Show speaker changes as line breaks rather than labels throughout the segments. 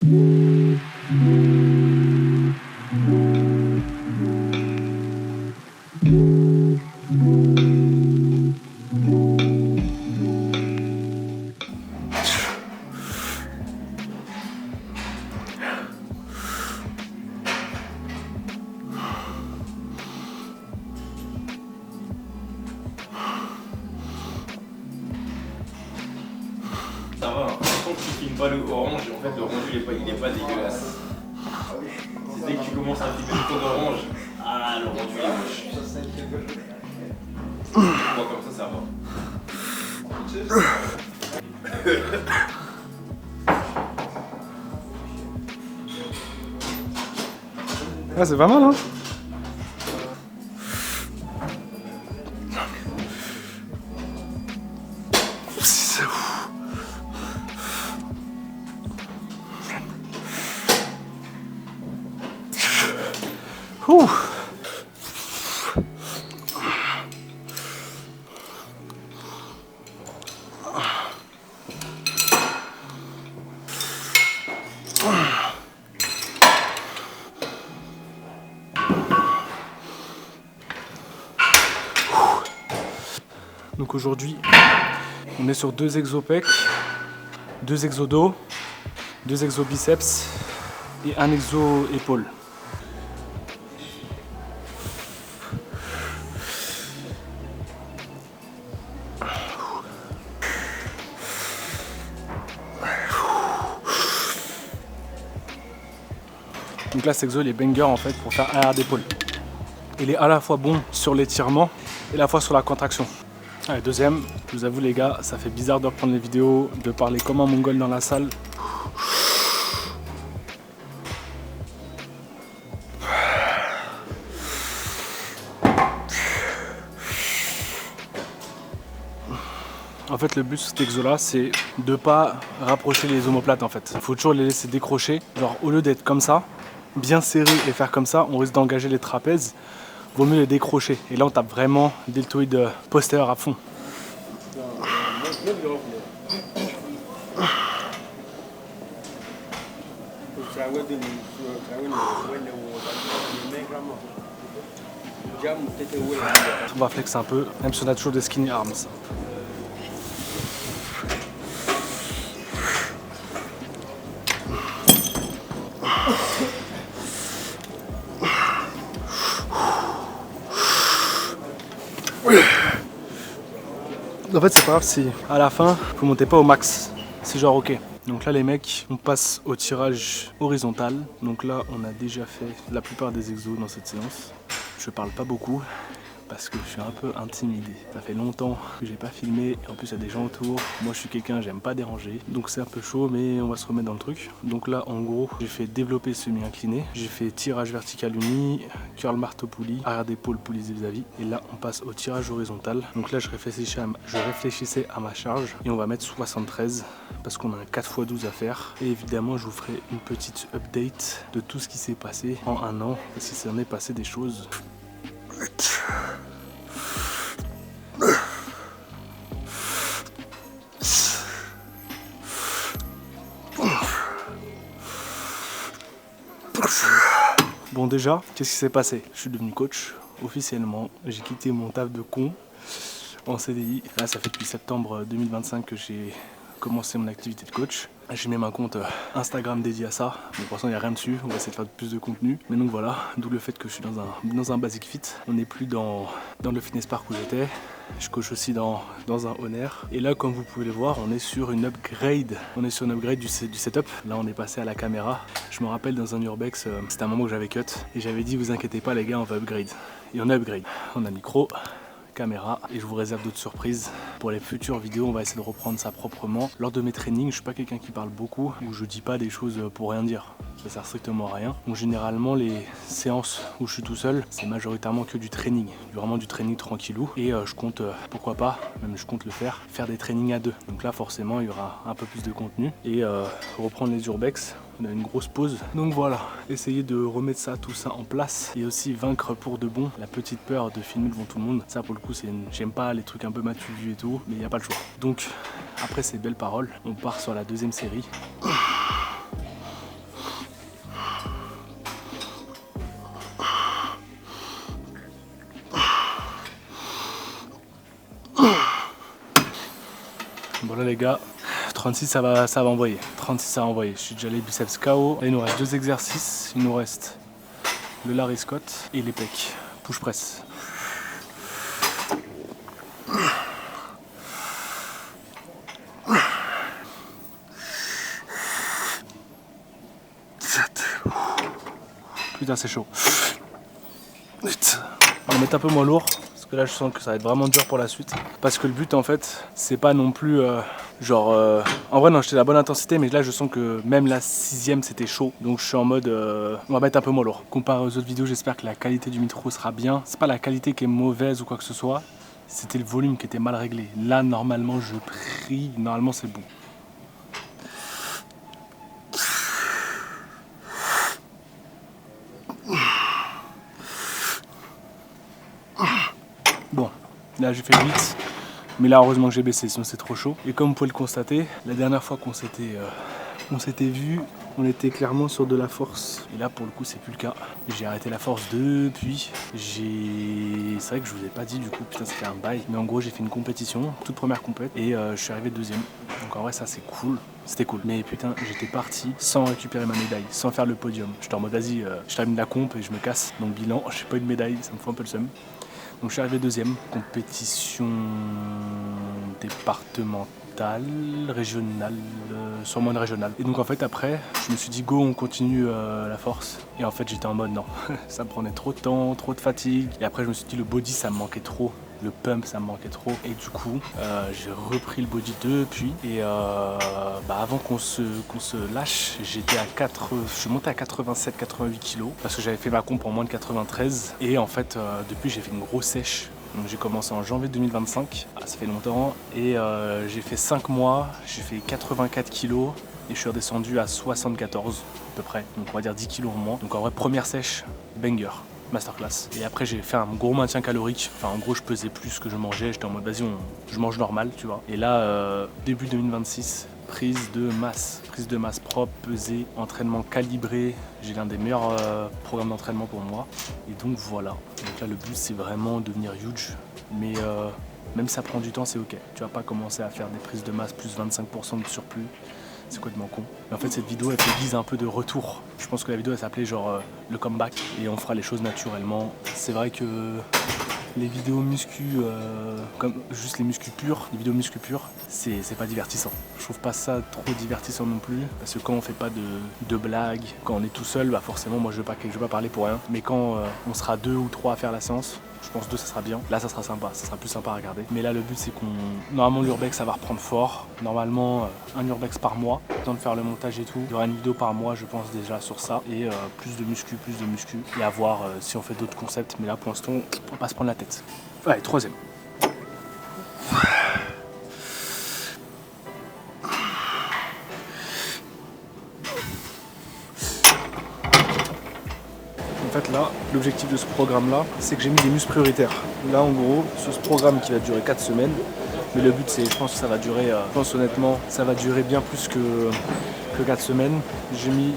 Ça va, hein. Tant que tu filmes pas le orange, en fait le rendu il est pas dégueulasse. C'est dès que tu commences à filmer le ton d'orange, ah le rendu il est moche. Moi comme ça va.
Ah, c'est pas mal, hein? Ouh. Donc aujourd'hui, on est sur 2 exo-pecs, 2 exo-dos, 2 exo-biceps et 1 exo-épaule. Donc là, cet exo il est banger en fait pour faire arrière d'épaule. Il est à la fois bon sur l'étirement et à la fois sur la contraction. Allez, deuxième, je vous avoue les gars, ça fait bizarre de reprendre les vidéos, de parler comme un mongol dans la salle. En fait, le but de cet exo-là, c'est de ne pas rapprocher les omoplates en fait. Il faut toujours les laisser décrocher. Genre, au lieu d'être comme ça, bien serré et faire comme ça, on risque d'engager les trapèzes. Vaut mieux les décrocher. Et là, on tape vraiment deltoïde postérieur à fond. On va flex un peu, même si on a toujours des skinny arms. En fait, c'est pas grave si à la fin vous montez pas au max. C'est genre ok. Donc là les mecs, on passe au tirage horizontal. Donc là on a déjà fait la plupart des exos dans cette séance. Je parle pas beaucoup parce que je suis un peu intimidé. Ça fait longtemps que j'ai pas filmé, en plus il y a des gens autour. Moi je suis quelqu'un, j'aime pas déranger, donc c'est un peu chaud, mais on va se remettre dans le truc. Donc là en gros, j'ai fait développer semi-incliné, j'ai fait tirage vertical uni, curl marteau poulie, arrière d'épaule poulie vis-à-vis, et là on passe au tirage horizontal. Donc là je réfléchissais à ma charge, et on va mettre 73 parce qu'on a un 4x12 à faire. Et évidemment je vous ferai une petite update de tout ce qui s'est passé en un an, parce qu'il s'en est passé des choses. Bon déjà, qu'est-ce qui s'est passé? Je suis devenu coach officiellement, j'ai quitté mon taf de con en CDI. Là ça fait depuis septembre 2025 que j'ai commencé mon activité de coach. J'ai même un compte Instagram dédié à ça, mais pour l'instant il n'y a rien dessus, on va essayer de faire plus de contenu. Mais donc voilà, d'où le fait que je suis dans un Basic Fit. On n'est plus dans le fitness park où j'étais. Je coach aussi dans un Honor. Et là, comme vous pouvez le voir, on est sur une upgrade. On est sur une upgrade du setup. Là, on est passé à la caméra. Je me rappelle dans un Urbex, c'était un moment où j'avais cut. Et j'avais dit, vous inquiétez pas les gars, on va upgrade. Et on a upgrade. On a micro, caméra, et je vous réserve d'autres surprises pour les futures vidéos. On va essayer de reprendre ça proprement. Lors de mes trainings, je suis pas quelqu'un qui parle beaucoup, ou je dis pas des choses pour rien dire, ça sert strictement à rien. Donc généralement les séances où je suis tout seul, c'est majoritairement que du training, vraiment du training tranquillou, et je compte, pourquoi pas, même je compte le faire des trainings à deux. Donc là forcément il y aura un peu plus de contenu, et reprendre les urbex. On a une grosse pause, donc voilà, essayer de remettre tout ça en place, et aussi vaincre pour de bon la petite peur de filmer devant tout le monde. Ça pour le coup, j'aime pas les trucs un peu matu vu et tout, mais il n'y a pas le choix. Donc après ces belles paroles, on part sur la deuxième série. Bon là les gars, 36 ça va envoyer. 36 ça va envoyer. Je suis déjà les biceps KO. Là, il nous reste 2 exercices. Il nous reste le Larry Scott et les pecs. Push press. Putain c'est chaud. On va mettre un peu moins lourd. Parce que là je sens que ça va être vraiment dur pour la suite. Parce que le but en fait c'est pas non plus en vrai non j'étais à la bonne intensité, mais là je sens que même la 6ème c'était chaud. Donc je suis en mode on va mettre un peu moins lourd. Comparé aux autres vidéos, j'espère que la qualité du micro sera bien. C'est pas la qualité qui est mauvaise ou quoi que ce soit, c'était le volume qui était mal réglé. Là normalement je prie, normalement c'est bon. Bon, là j'ai fait 8, mais là heureusement que j'ai baissé, sinon c'est trop chaud. Et comme vous pouvez le constater, la dernière fois qu'on s'était vu, on était clairement sur de la force. Et là pour le coup c'est plus le cas. J'ai arrêté la force depuis. C'est vrai que je vous ai pas dit du coup, putain ça fait un bail. Mais en gros j'ai fait une compétition, toute première compète, et je suis arrivé 2ème. Donc en vrai ça c'est cool. C'était cool. Mais putain j'étais parti sans récupérer ma médaille, sans faire le podium. J'étais en mode vas-y, je termine la comp et je me casse. Donc bilan, j'ai pas eu de médaille, ça me fout un peu le seum. Donc je suis arrivé 2ème, compétition départementale, régionale, sûrement une régionale. Et donc en fait après, je me suis dit go on continue la force. Et en fait j'étais en mode non, ça me prenait trop de temps, trop de fatigue. Et après je me suis dit le body ça me manquait trop. Le pump ça me manquait trop et du coup j'ai repris le body depuis et avant qu'on se lâche j'étais à je suis monté à 87-88 kg parce que j'avais fait ma comp en moins de 93 et en fait depuis j'ai fait une grosse sèche. Donc j'ai commencé en janvier 2025, ça fait longtemps et j'ai fait 5 mois, j'ai fait 84 kg et je suis redescendu à 74 à peu près, donc on va dire 10 kg en moins. Donc en vrai première sèche, banger. Masterclass. Et après j'ai fait un gros maintien calorique. Enfin en gros je pesais plus que je mangeais. J'étais en mode vas-y je mange normal tu vois. Et là début 2026, prise de masse propre, pesée, entraînement calibré. J'ai l'un des meilleurs programmes d'entraînement pour moi. Et donc voilà. Donc là le but c'est vraiment devenir huge. Mais même si ça prend du temps c'est ok. Tu vas pas commencer à faire des prises de masse plus 25% de surplus. C'est complètement con. Mais en fait cette vidéo elle fait guise un peu de retour. Je pense que la vidéo elle s'appelait genre le comeback et on fera les choses naturellement. C'est vrai que les vidéos muscu, comme juste les muscu purs, les vidéos muscu purs, c'est pas divertissant. Je trouve pas ça trop divertissant non plus. Parce que quand on fait pas de blagues, quand on est tout seul, bah forcément moi je vais pas parler pour rien. Mais quand on sera 2 ou 3 à faire la séance, je pense 2 ça sera bien. Là ça sera sympa, ça sera plus sympa à regarder. Mais là le but c'est qu'on... Normalement l'urbex ça va reprendre fort. Normalement un urbex par mois. Le temps de faire le montage et tout. Il y aura une vidéo par mois je pense déjà sur ça. Et plus de muscu. Et à voir si on fait d'autres concepts. Mais là pour l'instant on va pas se prendre la tête. Allez, 3ème. En fait là, l'objectif de ce programme là, c'est que j'ai mis des muscles prioritaires. Là en gros, sur ce programme qui va durer 4 semaines, mais le but c'est, je pense que ça va durer, je pense honnêtement, ça va durer bien plus que 4 semaines. J'ai mis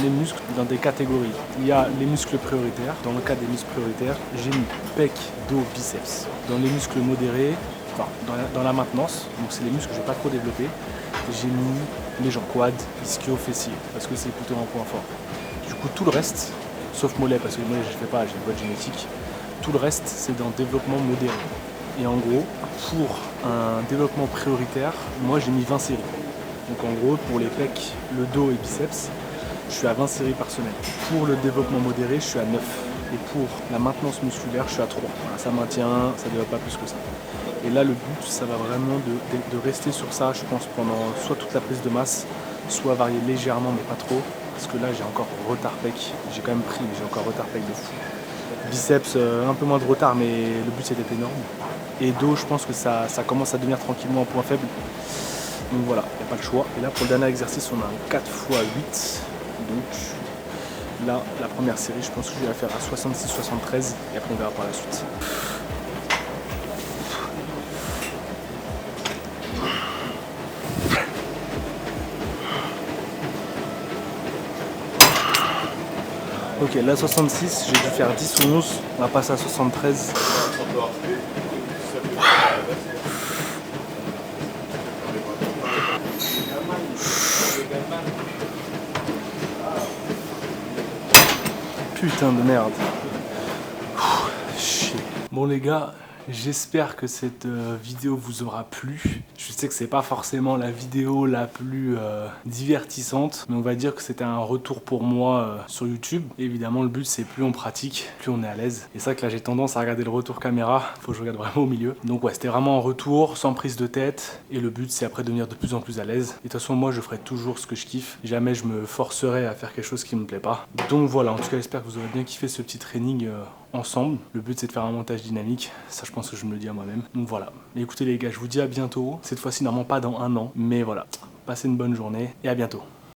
les muscles dans des catégories. Il y a les muscles prioritaires. Dans le cas des muscles prioritaires, j'ai mis pec, dos, biceps. Dans les muscles modérés, enfin dans la maintenance, donc c'est les muscles que je n'ai pas trop développés, j'ai mis les jambes, quad, ischio, fessier, parce que c'est plutôt un point fort. Du coup tout le reste, sauf mollet parce que mollet je ne fais pas, j'ai une boîte génétique. Tout le reste c'est dans développement modéré. Et en gros, pour un développement prioritaire, moi j'ai mis 20 séries. Donc en gros, pour les pecs, le dos et biceps, je suis à 20 séries par semaine. Pour le développement modéré, je suis à 9. Et pour la maintenance musculaire, je suis à 3. Voilà, ça maintient, ça ne développe pas plus que ça. Et là, le but, ça va vraiment de rester sur ça, je pense, pendant soit toute la prise de masse, soit varier légèrement, mais pas trop. Parce que là, j'ai encore retard pec. J'ai quand même pris, mais j'ai encore retard pec de fou. Biceps, un peu moins de retard, mais le but, c'était énorme. Et dos, je pense que ça commence à devenir tranquillement un point faible. Donc voilà, il n'y a pas le choix. Et là, pour le dernier exercice, on a un 4 x 8. Donc là, la première série, je pense que je vais la faire à 66-73 et après on verra par la suite. Ok, là 66, j'ai dû faire 10 ou 11, on va passer à 73. Putain de merde. Chier. Bon les gars, j'espère que cette vidéo vous aura plu. Je sais que c'est pas forcément la vidéo la plus divertissante, mais on va dire que c'était un retour pour moi sur YouTube. Et évidemment, le but c'est plus on pratique, plus on est à l'aise. Et c'est vrai que là j'ai tendance à regarder le retour caméra, faut que je regarde vraiment au milieu. Donc ouais, c'était vraiment un retour sans prise de tête. Et le but c'est après de devenir de plus en plus à l'aise. Et de toute façon, moi je ferai toujours ce que je kiffe. Jamais je me forcerai à faire quelque chose qui me plaît pas. Donc voilà, en tout cas j'espère que vous aurez bien kiffé ce petit training ensemble. Le but c'est de faire un montage dynamique, ça je pense que je me le dis à moi-même. Donc voilà, mais écoutez les gars, je vous dis à bientôt. Cette fois-ci normalement pas dans un an, mais voilà. Passez une bonne journée et à bientôt.